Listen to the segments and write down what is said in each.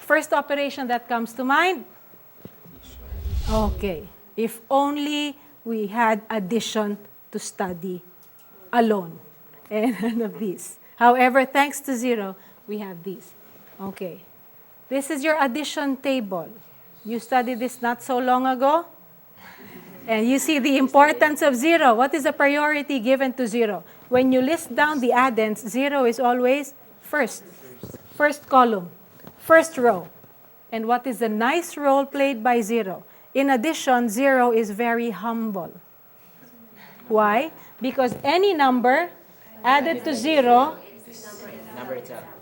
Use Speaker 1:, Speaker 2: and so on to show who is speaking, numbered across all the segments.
Speaker 1: first operation that comes to mind? Okay. If only we had addition to study alone. And none of these. However, thanks to 0, we have these. Okay. This is your addition table. You studied this not so long ago. And you see the importance of 0. What is the priority given to 0? When you list down the addends, 0 is always first. First column. First row. And what is the nice role played by 0? In addition, 0 is very humble. Why? Because any number added to 0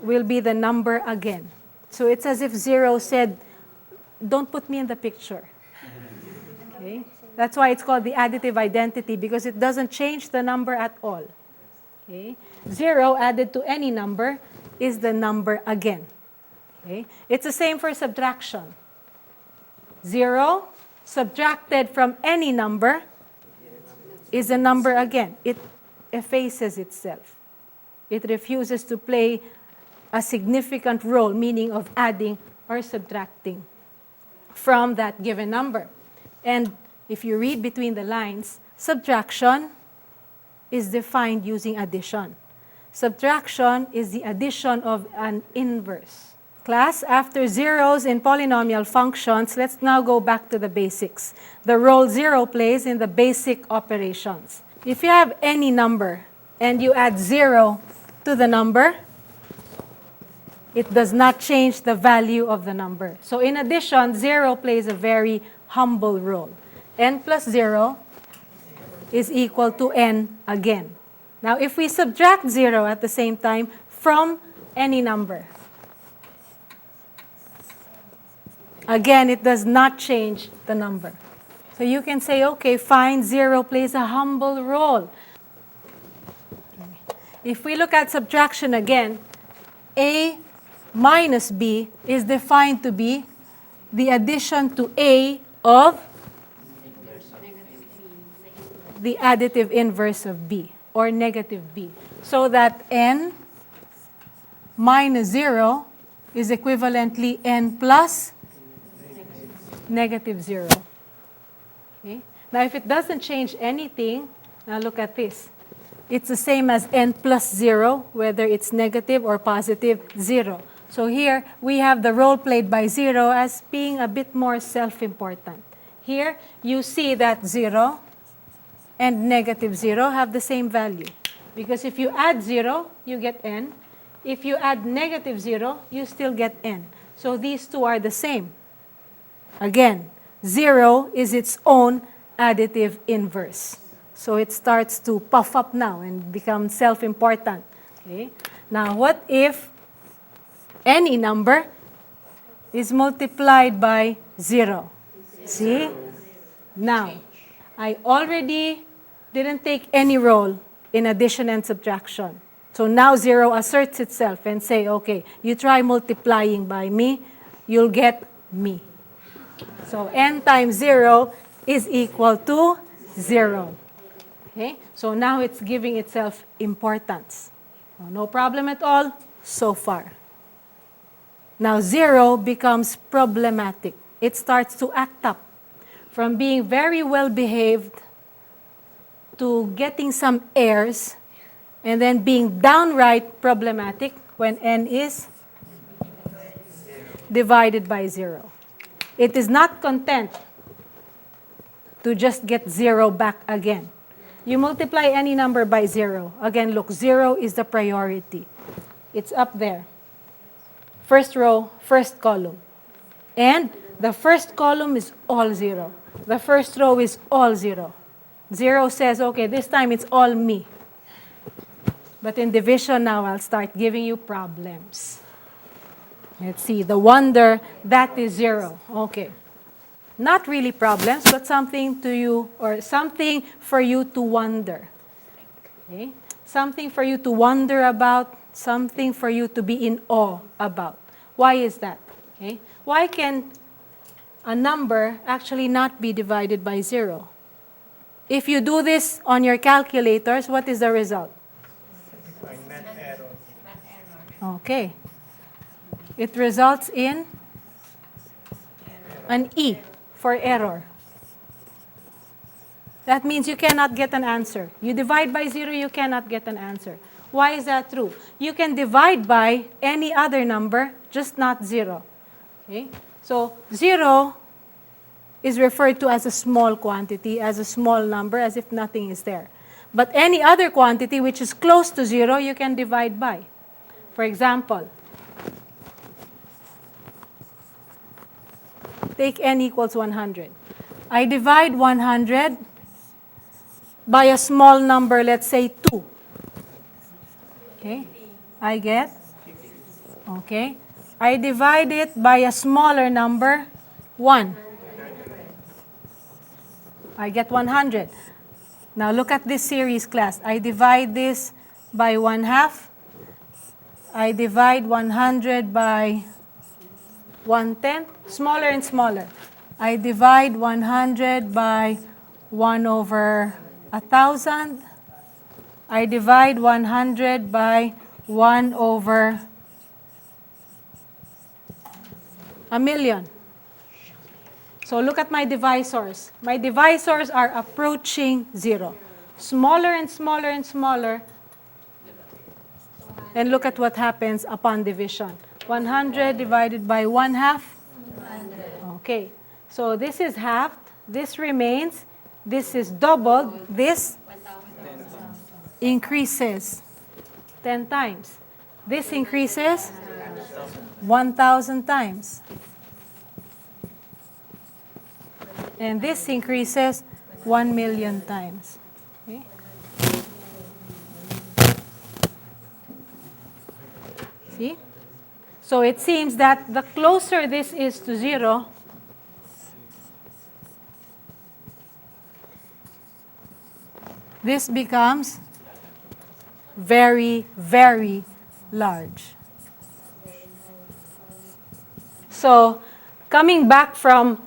Speaker 1: will be the number again. So it's as if 0 said, don't put me in the picture. Okay? That's why it's called the additive identity, because it doesn't change the number at all. Okay? 0 added to any number is the number again. Okay? It's the same for subtraction. 0 subtracted from any number is a number again. It effaces itself. It refuses to play a significant role, meaning of adding or subtracting from that given number. And if you read between the lines, subtraction is defined using addition. Subtraction is the addition of an inverse. Class, after zeros in polynomial functions, let's now go back to the basics. The role 0 plays in the basic operations. If you have any number and you add 0 to the number, it does not change the value of the number. So in addition, 0 plays a very humble role. N plus 0 is equal to n again. Now, if we subtract 0 at the same time from any number, again, it does not change the number. So you can say, okay, fine, 0 plays a humble role. If we look at subtraction again, A minus B is defined to be the addition to A of the additive inverse of B, or negative B. So that n minus 0 is equivalently n plus negative 0. Okay? Now, if it doesn't change anything, now look at this. It's the same as n plus 0, whether it's negative or positive 0. So here, we have the role played by 0 as being a bit more self-important. Here, you see that 0 and negative 0 have the same value. Because if you add 0, you get n. If you add negative 0, you still get n. So these two are the same. Again, 0 is its own additive inverse. So it starts to puff up now and become self-important. Okay? Now, what if any number is multiplied by 0? See? Now, I already didn't take any role in addition and subtraction. So now 0 asserts itself and say, okay, you try multiplying by me, you'll get me. So n times 0 is equal to 0. Okay? So now it's giving itself importance. No problem at all so far. Now 0 becomes problematic. It starts to act up from being very well behaved to getting some airs and then being downright problematic when n is divided by 0. It is not content to just get 0 back again. You multiply any number by 0. Again, look, 0 is the priority. It's up there. First row, first column. And the first column is all 0. The first row is all 0. 0 says, okay, this time it's all me. But in division now, I'll start giving you problems. Let's see, the wonder, that is 0. Okay. Not really problems, but something to you, or something for you to wonder. Okay? Something for you to wonder about, something for you to be in awe about. Why is that? Okay? Why can a number actually not be divided by 0? If you do this on your calculators, what is the result?
Speaker 2: Net error.
Speaker 1: Okay. It results in an E for error. That means you cannot get an answer. You divide by 0, you cannot get an answer. Why is that true? You can divide by any other number, just not 0. Okay? So 0 is referred to as a small quantity, as a small number, as if nothing is there. But any other quantity which is close to 0, you can divide by. For example, take n equals 100. I divide 100 by a small number, let's say 2. Okay, I get, okay. I divide it by a smaller number, 1. I get 100. Now look at this series, class. I divide this by 1/2. I divide 100 by 1/10, smaller and smaller. I divide 100 by 1/1000. I divide 100 by 1/1,000,000. So look at my divisors. My divisors are approaching 0. Smaller and smaller and smaller. And look at what happens upon division. 100 divided by 1/2. Okay. So this is halved. This remains. This is doubled. This increases 10 times. This increases 1,000 times. And this increases 1,000,000 times. Okay? See? So it seems that the closer this is to 0, this becomes very, very large. So coming back from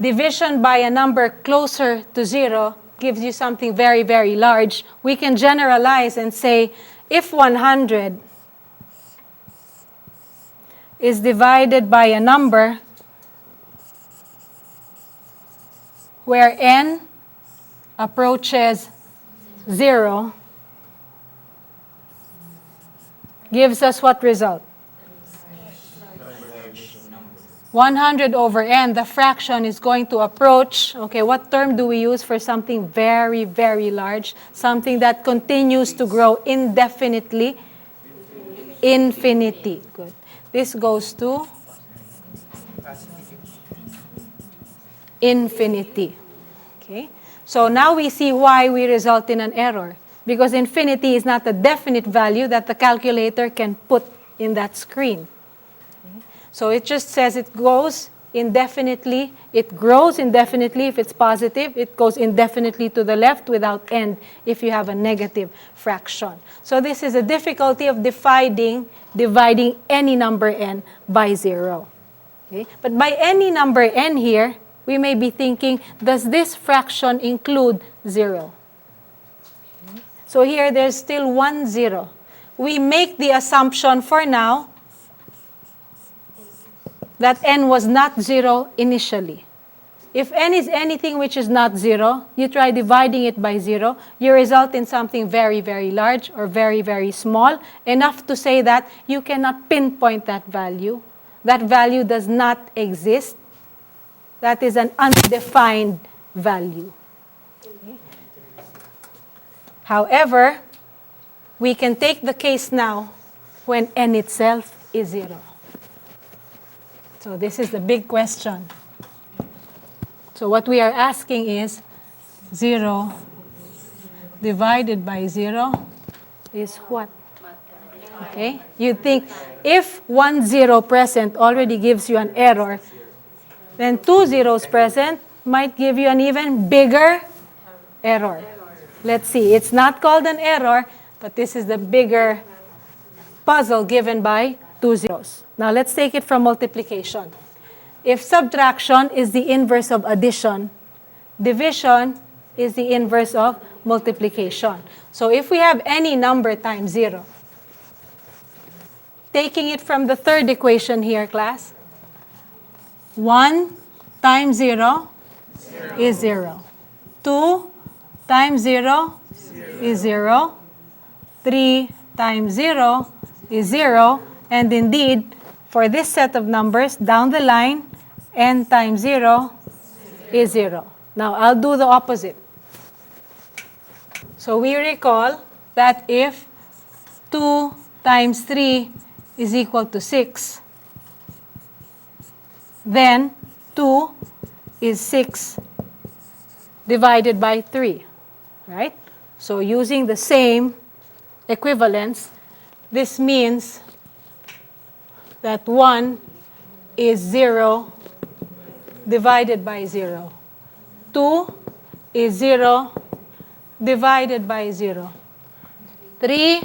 Speaker 1: division by a number closer to 0 gives you something very, very large. We can generalize and say if 100 is divided by a number where n approaches 0, gives us what result? 100 over n, the fraction is going to approach, okay, what term do we use for something very, very large? Something that continues to grow indefinitely? Infinity. Good. This goes to infinity. Okay. So now we see why we result in an error. Because infinity is not a definite value that the calculator can put in that screen. So it just says it goes indefinitely. It grows indefinitely if it's positive. It goes indefinitely to the left without end if you have a negative fraction. So this is a difficulty of dividing any number n by 0. Okay? But by any number n here, we may be thinking, does this fraction include 0? Okay? So here there's still 1 0. We make the assumption for now that n was not 0 initially. If n is anything which is not 0, you try dividing it by 0, you result in something very, very large or very, very small, enough to say that you cannot pinpoint that value. That value does not exist. That is an undefined value. Okay. However, we can take the case now when n itself is 0. So this is the big question. So what we are asking is 0 divided by 0 is what? Okay? You think if 1 0 present already gives you an error, then 2 zeros present might give you an even bigger error. Let's see. It's not called an error, but this is the bigger puzzle given by 2 zeros. Now let's take it from multiplication. If subtraction is the inverse of addition, division is the inverse of multiplication. So if we have any number times 0, taking it from the third equation here, class, 1 times 0 is 0. 2 times 0 is 0. 3 times 0 is 0. And indeed, for this set of numbers, down the line, n times 0 is 0. Now, I'll do the opposite. So we recall that if 2 times 3 is equal to 6, then 2 is 6 divided by 3, right? So using the same equivalence, this means that 1 is 0 divided by 0. 2 is 0 divided by 0. 3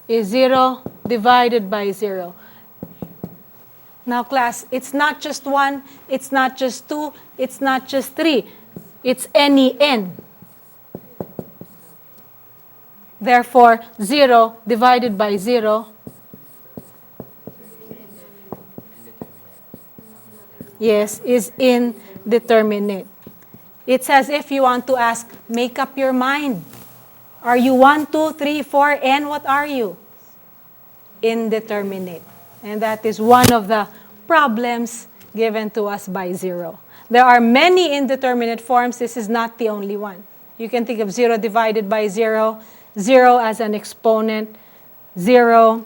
Speaker 1: is 0 divided by 0. Now, class, it's not just 1, it's not just 2, it's not just 3. It's any n. Therefore, 0 divided by 0, yes, is indeterminate. It's as if you want to ask, make up your mind. Are you 1, 2, 3, 4, n? What are you? Indeterminate. And that is one of the problems given to us by 0. There are many indeterminate forms. This is not the only one. You can think of 0 divided by 0, 0 as an exponent, 0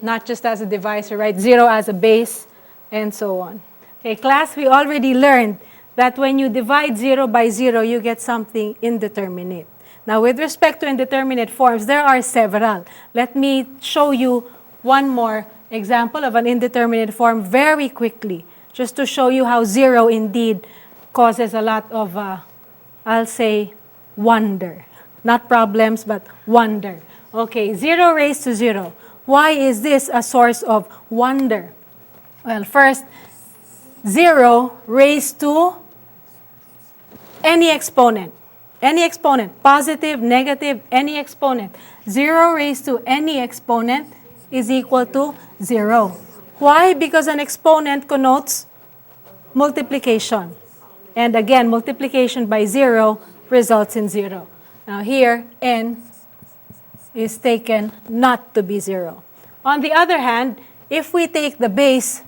Speaker 1: not just as a divisor, right? 0 as a base, and so on. Okay, class, we already learned that when you divide 0 by 0, you get something indeterminate. Now, with respect to indeterminate forms, there are several. Let me show you one more example of an indeterminate form very quickly, just to show you how 0 indeed causes a lot of, I'll say, wonder. Not problems, but wonder. Okay, 0 raised to 0. Why is this a source of wonder? Well, first, 0 raised to any exponent. Any exponent, positive, negative, any exponent. 0 raised to any exponent is equal to 0. Why? Because an exponent connotes multiplication. And again, multiplication by 0 results in 0. Now here, n is taken not to be 0. On the other hand, if we take the base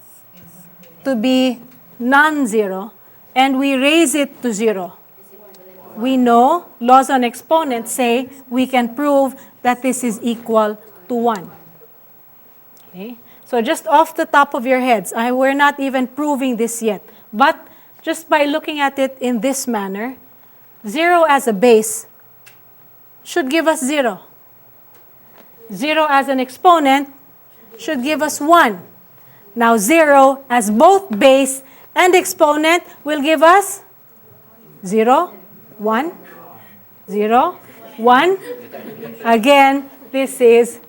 Speaker 1: to be non-zero and we raise it to 0, we know laws on exponents say we can prove that this is equal to 1. Okay? So just off the top of your heads, we're not even proving this yet. But just by looking at it in this manner, 0 as a base should give us 0. 0 as an exponent should give us 1. Now 0 as both base and exponent will give us 0, 1, 0, 1. Again, this is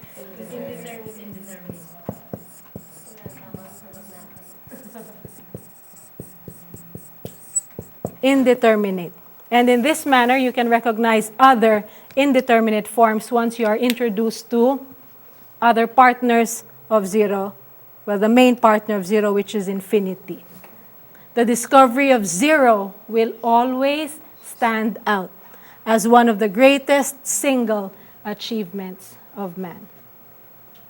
Speaker 1: indeterminate. And in this manner, you can recognize other indeterminate forms once you are introduced to other partners of 0. Well, the main partner of 0, which is infinity. The discovery of 0 will always stand out as one of the greatest single achievements of man.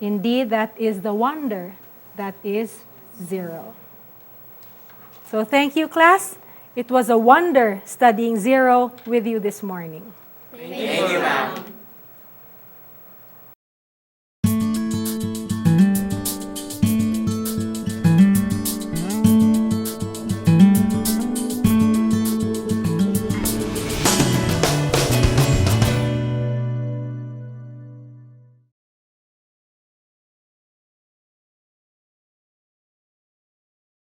Speaker 1: Indeed, that is the wonder that is 0. So thank you, class. It was a wonder studying 0 with you this morning.
Speaker 2: Thank you, ma'am.